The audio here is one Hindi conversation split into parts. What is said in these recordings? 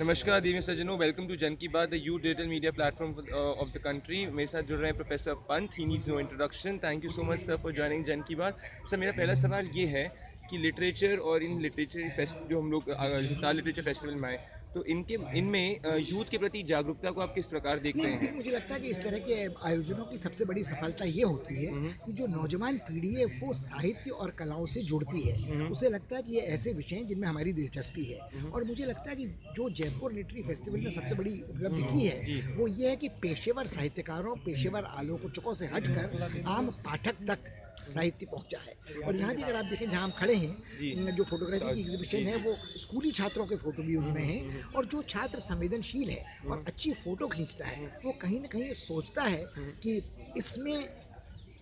नमस्कार देवी सज्जनों, welcome to Jan Ki Baat, the यू digital media platform of the country. मेरे साथ जुड़ रहे हैं professor Pant. He needs no introduction. Thank you so much sir for joining Jan Ki बात। सर, मेरा पहला सवाल ये है कि लिटरेचर और इन लिटरेचर फेस्ट जो हम लोग ताल लिटरेचर फेस्टिवल में आए, तो इनमें यूथ के प्रति जागरूकता को आप किस प्रकार देखते नहीं, हैं? मुझे लगता है कि इस तरह के आयोजनों की सबसे बड़ी सफलता ये होती है कि जो नौजवान पीढ़ी है वो साहित्य और कलाओं से जुड़ती है। उसे लगता है कि ये ऐसे विषय हैं जिनमें हमारी दिलचस्पी है। और मुझे लगता है कि जो जयपुर लिटरेरी फेस्टिवल ने सबसे बड़ी उपलब्धि की है वो ये है कि पेशेवर साहित्यकारों, पेशेवर आलोचकों से हटकर आम पाठक तक साहित्य पहुंचा है। और यहाँ भी अगर आप देखें जहाँ हम खड़े हैं, जो फोटोग्राफी की एग्जीबिशन है वो स्कूली छात्रों के फोटो भी उनमें हैं। और जो छात्र संवेदनशील है और अच्छी फोटो खींचता है वो कहीं ना कहीं ये सोचता है कि इसमें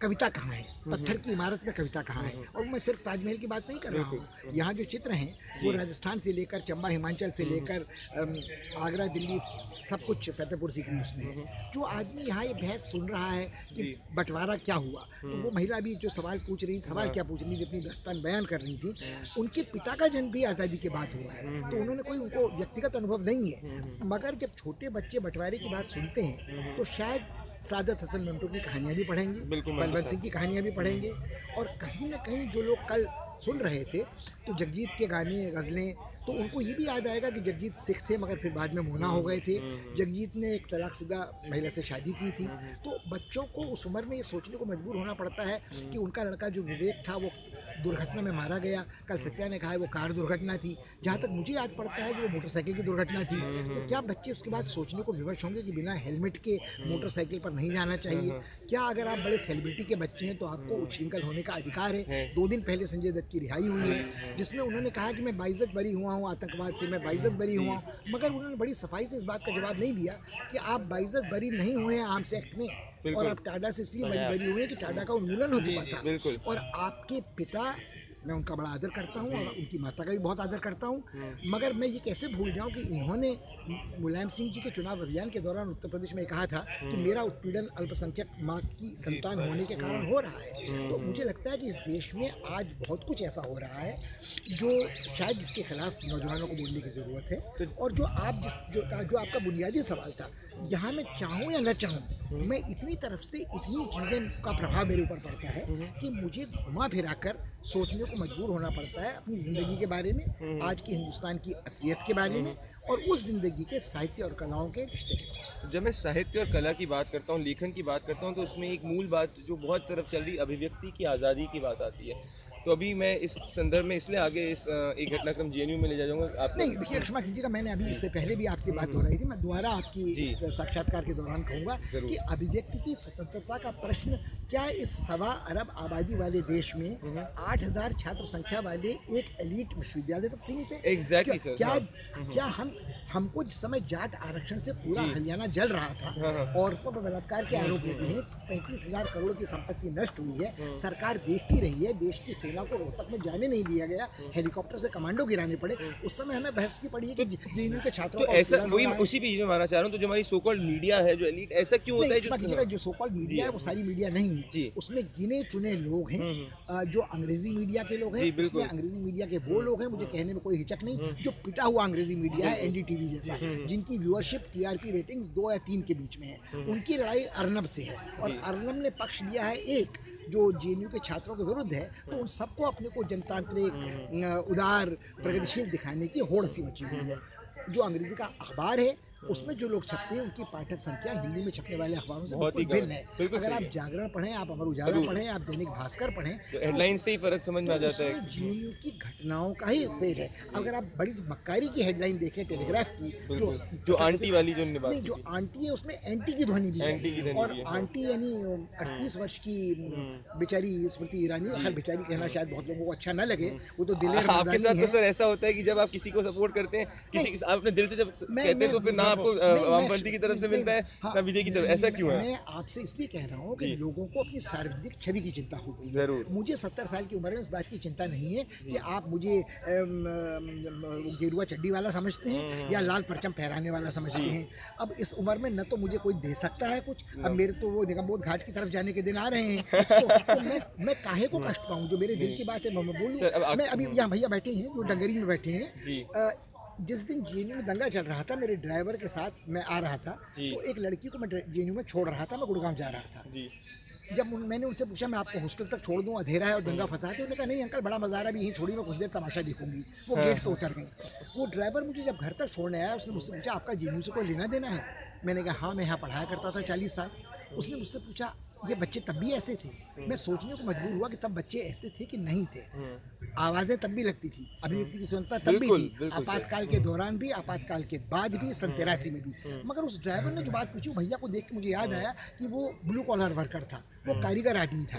कविता कहाँ है, पत्थर की इमारत में कविता कहाँ है। और मैं सिर्फ ताजमहल की बात नहीं कर रहा हूँ, यहाँ जो चित्र हैं वो राजस्थान से लेकर चंबा हिमाचल से लेकर आगरा दिल्ली सब कुछ फतेहपुर सीकरी उसमें है। जो आदमी यहाँ ये बहस सुन रहा है कि बंटवारा क्या हुआ, तो वो महिला भी जो सवाल पूछ रही, सवाल क्या पूछ रही थी, अपनी दास्तान बयान कर रही थी, उनके पिता का जन्म भी आज़ादी के बाद हुआ है। तो उन्होंने कोई उनको व्यक्तिगत अनुभव नहीं है, मगर जब छोटे बच्चे बंटवारे की बात सुनते हैं तो शायद सादत हसन मंटो की कहानियाँ भी पढ़ेंगे, बलवंत सिंह की कहानियाँ भी पढ़ेंगे। और कहीं ना कहीं जो लोग कल सुन रहे थे तो जगजीत के गाने, गज़लें, तो उनको ये भी याद आएगा कि जगजीत सिख थे मगर फिर बाद में मोना हो गए थे। जगजीत ने एक तलाकशुदा महिला से शादी की थी। तो बच्चों को उस उम्र में ये सोचने को मजबूर होना पड़ता है कि उनका लड़का जो विवेक था वो दुर्घटना में मारा गया। कल सत्या ने कहा है वो कार दुर्घटना थी, जहाँ तक मुझे याद पड़ता है कि वो मोटरसाइकिल की दुर्घटना थी। तो क्या बच्चे उसके बाद सोचने को विवश होंगे कि बिना हेलमेट के मोटरसाइकिल पर नहीं जाना चाहिए? क्या अगर आप बड़े सेलिब्रिटी के बच्चे हैं तो आपको उच्छृंखल होने का अधिकार है? 2 दिन पहले संजय दत्त की रिहाई हुई है जिसमें उन्होंने कहा कि मैं बाइज्जत बरी हुआ हूँ आतंकवाद से, मैं बाइज्जत बरी हुआ हूँ। मगर उन्होंने बड़ी सफाई से इस बात का जवाब नहीं दिया कि आप बाइज्जत बरी नहीं हुए हैं आर्म्स एक्ट में, और आप टाडा से इसलिए बरी हुए कि टाडा का उन्मूलन हो चुका था। और आपके पिता, मैं उनका बड़ा आदर करता हूँ और उनकी माता का भी बहुत आदर करता हूँ, मगर मैं ये कैसे भूल जाऊँ कि इन्होंने मुलायम सिंह जी के चुनाव अभियान के दौरान उत्तर प्रदेश में कहा था कि मेरा उत्पीड़न अल्पसंख्यक माँ की संतान होने के कारण हो रहा है। तो मुझे लगता है कि इस देश में आज बहुत कुछ ऐसा हो रहा है जो शायद जिसके खिलाफ नौजवानों को बोलने की ज़रूरत है। और जो आपका बुनियादी सवाल था, यहाँ मैं चाहूँ या न चाहूँ, मैं इतनी तरफ से इतनी चीज़ें का प्रभाव मेरे ऊपर पड़ता है कि मुझे घुमा फिरा कर सोचने को मजबूर होना पड़ता है अपनी ज़िंदगी के बारे में, आज की हिंदुस्तान की असलियत के बारे में, और उस ज़िंदगी के साहित्य और कलाओं के रिश्ते के साथ। जब मैं साहित्य और कला की बात करता हूँ, लेखन की बात करता हूँ, तो उसमें एक मूल बात जो बहुत तरफ चल रही, अभिव्यक्ति की आज़ादी की बात आती है। तो अभी मैं इस संदर्भ में इसलिए आगे एक घटनाक्रम जेएनयू में ले जाऊँगा आप। नहीं, देखिए क्षमा कीजिएगा, मैंने अभी इससे पहले भी आपसे बात हो रही थी, मैं दोबारा आपकी इस साक्षात्कार के दौरान कहूँगा कि अभिव्यक्ति की स्वतंत्रता का प्रश्न क्या इस 1.25 अरब आबादी वाले देश में 8,000 छात्र संख्या वाले एक एलीट विश्वविद्यालय तक सीमित है? Exactly sir. क्या हमको जिस समय जाट आरक्षण से पूरा हरियाणा जल रहा था, औरतों पर बलात्कार के आरोप लगे हैं, 35,000 करोड़ की संपत्ति नष्ट हुई है, सरकार देखती रही है, देश की सेना को रोहतक में जाने नहीं दिया गया, हेलीकॉप्टर से कमांडो गिराने पड़े, उस समय हमें बहस की पड़ी है कि जेएनयू के छात्रों तो ऐसा वही उसी बीच में मानना चाह रहा हूँ, तो जो हमारी सो कॉल्ड मीडिया है, जो एलीट, ऐसा क्यों होता है? जो सो कॉल्ड मीडिया है वो सारी मीडिया नहीं है, उसमें गिने चुने लोग हैं जो अंग्रेजी मीडिया के लोग हैं। उसमें अंग्रेजी मीडिया के वो लोग हैं, मुझे कहने में कोई हिचक नहीं, जो पिटा हुआ अंग्रेजी मीडिया है, एनडीटीवी जैसा, जिनकी व्यूअरशिप टीआरपी रेटिंग्स 2 या 3 के बीच में है। उनकी लड़ाई अर्नब से है और अर्नब ने पक्ष लिया है एक जो जेएनयू के छात्रों के विरुद्ध है। तो उन सबको अपने को जनतांत्रिक, उदार, प्रगतिशील दिखाने की होड़ सी मची हुई है। जो अंग्रेजी का अखबार है उसमें जो लोग छपते हैं उनकी पाठक संख्या हिंदी में छपने वाले अखबारों से बहुत भिन्न है। अगर आप जागरण पढ़ें, आप अमर उजाला पढ़ें, आप दैनिक भास्कर पढ़ें, तो हेडलाइन से ही फर्क समझ में आ जाता है। जेएनयू की घटनाओं का ही फेल है। अगर आप बड़ी मक्कारी की हेडलाइन देखें टेलीग्राफ की, जो आंटी वाली जो नहीं, जो आंटी है उसमें एंटी की ध्वनि भी है। और आंटी यानी 38 वर्ष की बेचारी स्मृति ईरानी, हर बेचारी कहना शायद बहुत लोगों को अच्छा न लगे, वो तो दिलेर आपके साथ तो सर ऐसा होता है कि जब आप किसी को सपोर्ट करते हैं, किसी आप अपने दिल से जब कहते हैं, तो फिर ना आपको वामपंथी की तरफ से मिलता है ना विजय की तरफ, ऐसा क्यों है? मैं आपसे इसलिए कह रहा हूँ कि लोगों को अपनी सार्वजनिक छवि की चिंता होती है। जरूर। मुझे 70 साल की उम्र में इस बात की चिंता नहीं है कि आप मुझे गेरुआ चड्डी वाला समझते हैं या लाल परचम फहराने वाला समझते हैं। अब इस उम्र में न तो मुझे कोई दे सकता है कुछ, अब मेरे तो वो निगमबोध घाट की तरफ जाने के दिन आ रहे हैं, तो मैं काहे को कष्ट पाऊँ? जो मेरे दिल की बात है मैं बोलूँ। मैं अभी यहाँ भैया बैठे हैं जो डंगरी में बैठे हैं, जिस दिन जेएनयू में दंगा चल रहा था, मेरे ड्राइवर के साथ मैं आ रहा था, जी। तो एक लड़की को मैं जेएनयू में छोड़ रहा था, मैं गुड़गांव जा रहा था। जी। जब मैंने उनसे पूछा मैं आपको हॉस्टल तक छोड़ दूं, अंधेरा है और दंगा फंसा है, तो उन्होंने कहा नहीं अंकल बड़ा मज़ा आ रहा है, अभी यहीं छोड़िए, मैं कुछ देर तमाशा देखूंगी। वो गेट पे उतर गई। वो ड्राइवर मुझे जब घर तक छोड़ने आया, उसने मुझसे पूछा आपका जेएनयू से कोई लेना देना है? मैंने कहा हाँ, मैं यहाँ पढ़ाया करता था 40 साल। उसने मुझसे पूछा ये बच्चे तब भी ऐसे थे? मैं सोचने को मजबूर हुआ कि तब बच्चे ऐसे थे कि नहीं थे। आवाज़ें तब भी लगती थी, अभिव्यक्ति की स्वतंत्रता तब भी बिल्कुल, थी, बिल्कुल आपातकाल के दौरान भी, आपातकाल के बाद भी, सन 83 में भी। मगर उस ड्राइवर ने जो बात पूछी, भैया को देख के मुझे याद आया कि वो ब्लू कॉलर वर्कर था, वो कारीगर आदमी था।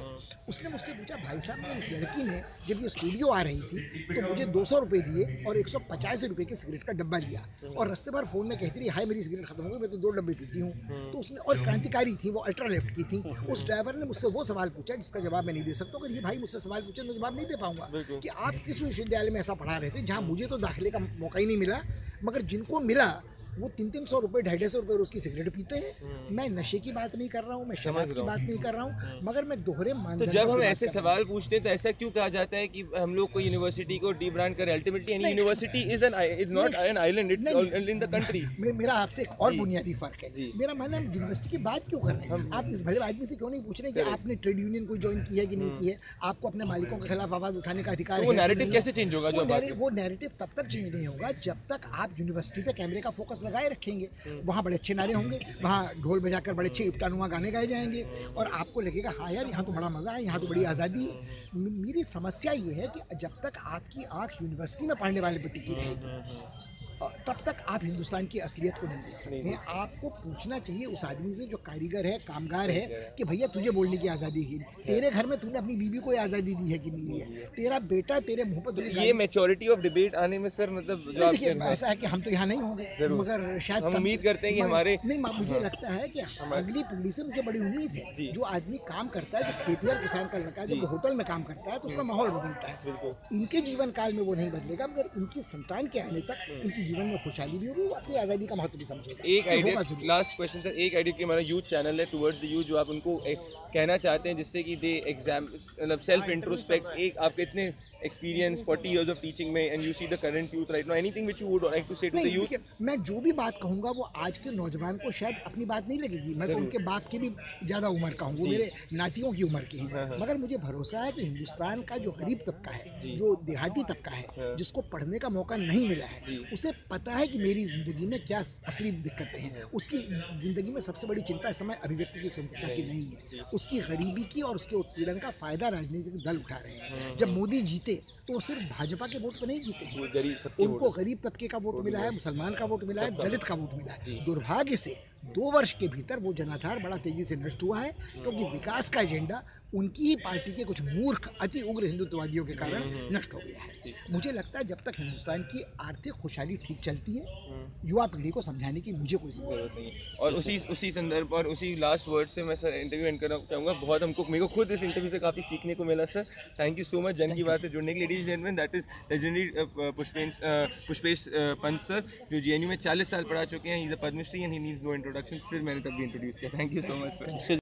उसने मुझसे पूछा भाई साहब, मेरी इस लड़की ने जब ये स्टूडियो आ रही थी तो मुझे 200 रुपये दिए और 150 रुपये के सिगरेट का डब्बा लिया, और रास्ते भर फ़ोन में कहती रही हाय मेरी सिगरेट खत्म हो गई, मैं तो 2 डब्बे पीती हूँ। तो उसने, और क्रांतिकारी थी वो, अल्ट्रा लेफ्ट की थी। उस ड्राइवर ने मुझसे वो सवाल पूछा जिसका जवाब मैं नहीं दे सकता, अगर ये भाई मुझसे सवाल पूछे तो मैं जवाब नहीं दे पाऊंगा कि आप किस विश्वविद्यालय में ऐसा पढ़ा रहे थे जहाँ मुझे तो दाखिले का मौका ही नहीं मिला, मगर जिनको मिला वो 300-300 रुपये, 250 रुपये रोज की सिगरेट पीते हैं। मैं नशे की बात नहीं कर रहा हूँ, मैं शराब की बात नहीं कर रहा हूँ, मगर मैं दोहरे तो मानदंड जब की हम बात ऐसे कर रहा हूँ। सवाल पूछते हैं तो ऐसा क्यों कहा जाता है कि हम लोग को यूनिवर्सिटी को डीब्रांड करें? अल्टीमेटली एनी नहीं, university is not an island, it's नहीं, इन द कंट्री। मेरा आपसे एक और जी। बुनियादी फर्क है। जी। मेरा मानना है यूनिवर्सिटी की बात क्यों कर रहे हैं? आप इस भले आदमी से क्यों नहीं पूछ रहे कि आपने ट्रेड यूनियन को ज्वाइन की है कि नहीं की है, आपको अपने मालिकों के खिलाफ आवाज उठाने का अधिकार तो है वो कि नैरेटिव नहीं कैसे है? चेंज होगा जो आप बात कर रहे हैं? वो नैरेटिव तब तक चेंज नहीं होगा जब तक आप यूनिवर्सिटी पे कैमरे का फोकस लगाए रखेंगे। वहाँ बड़े अच्छे नारे होंगे, वहाँ ढोल बजाकर बड़े अच्छे इफ्तानुमा गाने गाए जाएंगे, और आपको लगेगा हाँ यार यहाँ तो बड़ा मज़ा है, यहाँ तो बड़ी आज़ादी है। मेरी समस्या ये है कि जब तक आपकी आँख यूनिवर्सिटी में पढ़ने वाले पे टिकी रहेगी, तब तक आप हिंदुस्तान की असलियत को नहीं देख सकते हैं। आपको पूछना चाहिए उस आदमी से जो कारीगर है, कामगार है, कि भैया तुझे बोलने की आज़ादी है कि नहीं? तेरे घर में तूने अपनी बीवी को आज़ादी दी है कि नहीं दी है? तेरा बेटा तेरे मुंह पर तुझे ये गाली- मैच्योरिटी ऑफ डिबेट आने में सर, मतलब जो नहीं, आप देखिए कह रहे हैं, ऐसा है कि हम तो यहाँ नहीं होंगे, जरूर। मगर शायद हम तब- उम्मीद करते हैं कि मगर- हमारे- नहीं, मुझे लगता है कि अगली पीढ़ी से मुझे बड़ी उम्मीद है। जी। जो आदमी काम करता है, जो खेतिहर किसान का लड़का है, जब वो होटल में काम करता है तो उसका माहौल बदलता है। बिल्कुल। इनके जीवन काल में वो नहीं बदलेगा, मगर इनकी संतान के आने तक इनके जीवन में खुशहाली भी होगी, वो अपनी आज़ादी का महत्व भी समझेगा। एक ये आइडिया, होगा जरूर। लास्ट क्वेश्चन सर, एक आइडिया कि हमारा यूथ चैनल है टुवर्ड्स द यूथ, जो आप उनको कहना चाहते हैं जिससे कि दे एग्जाम, मतलब सेल्फ इंट्रोस्पेक्ट, एक आपके इतने एक्सपीरियंस 40 इयर्स ऑफ टीचिंग में, and you see the current youth right now, anything which you would like to say to the नहीं, यूथ? देखिए, मैं जो भी बात कहूँगा वो आज के नौजवान को शायद अपनी बात नहीं लगेगी। मैं तो उनके बाप की भी ज़्यादा उम्र का हूँ, वो मेरे नातियों की उम्र के हैं। मगर मुझे भरोसा है कि हिंदुस्तान का जो गरीब तबका है, जो देहाती तबका है, जिसको पढ़ने का मौका नहीं मिला है, उसे पता है कि मेरी ज़िंदगी में क्या असली दिक्कतें हैं। उसकी ज़िंदगी में सबसे बड़ी चिंता इस समय अभिव्यक्ति की स्वतंत्रता की नहीं है, उसकी गरीबी की और उसके उत्पीड़न का फ़ायदा राजनीतिक दल उठा रहे हैं। जब मोदी जीते तो वो सिर्फ भाजपा के वोट पर नहीं जीते हैं, वो गरीब सबके उनको गरीब तबके का वोट मिला है, मुसलमान का वोट मिला है, दलित का वोट मिला है। दुर्भाग्य से 2 वर्ष के भीतर वो जनाधार बड़ा तेजी से नष्ट हुआ है, क्योंकि विकास का एजेंडा उनकी ही पार्टी के कुछ मूर्ख अति उग्र हिंदुत्ववादियों के कारण नष्ट हो गया है। मुझे लगता है जब तक हिंदुस्तान की आर्थिक खुशहाली ठीक चलती है, युवा पीढ़ी को समझाने की मुझे कोई जरूरत नहीं है। और उसी संदर्भ और उसी लास्ट वर्ड से मैं सर इंटरव्यू एंड करना चाहूँगा। बहुत मेरे को खुद इस इंटरव्यू से काफ़ी सीखने को मिला sir. Thank you so much Jan Ki Baat से जुड़ने के लिए। Ladies and gentleman, that is legendary Pushpesh Pant sir, जो जेएनयू में 40 साल पढ़ा चुके हैं। He is a Padma Shri and he needs no introduction. फिर मैंने तब भी इंट्रोड्यूस किया। Thank you so much sir.